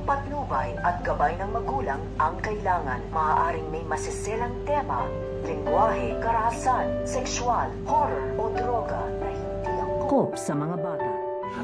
patnubay at gabay ng magulang ang kailangan. Maaaring may masiselang tema, lengguwahe, karahasan, sexual, horror o droga na hindi angkop sa mga bata.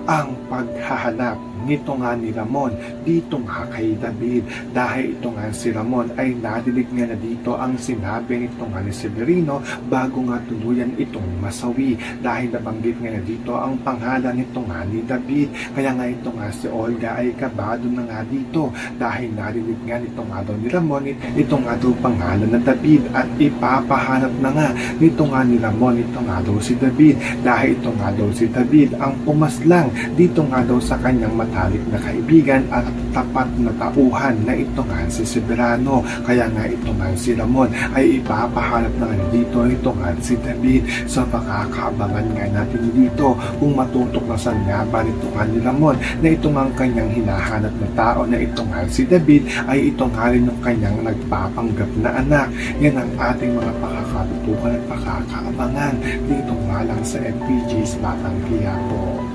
Ang paghahanap nito nga ni Ramon dito nga kay David, dahil ito nga si Ramon ay nadinig nga na dito ang sinabi nito nga ni Severino bago nga tuluyan itong masawi, dahil nabanggit nga na dito ang pangalan nito nga ni David. Kaya nga ito nga si Olga ay kabado na nga dito dahil nadinig nga nito nga daw ni Ramon ito nga daw pangalan na David, at ipapahanap na nga nito nga ni Ramon ito nga daw si David, dahil ito nga daw si David ang pumaslang dito nga daw sa kanyang matalik na kaibigan at tapat na tauhan na ito nga si Severino. Kaya nga ito nga si Ramon ay ipapahanap na nga dito ito nga si David. So makakaabangan nga natin dito kung matutuklasan nga ba nito nga ni Ramon na ito nga ang kanyang hinahanap na tao na ito nga si David ay ito nga rin yung kanyang nagpapanggap na anak. Yan ang ating mga pakakatutukan at pakakaabangan dito nga lang sa FPG's Batang Quiapo.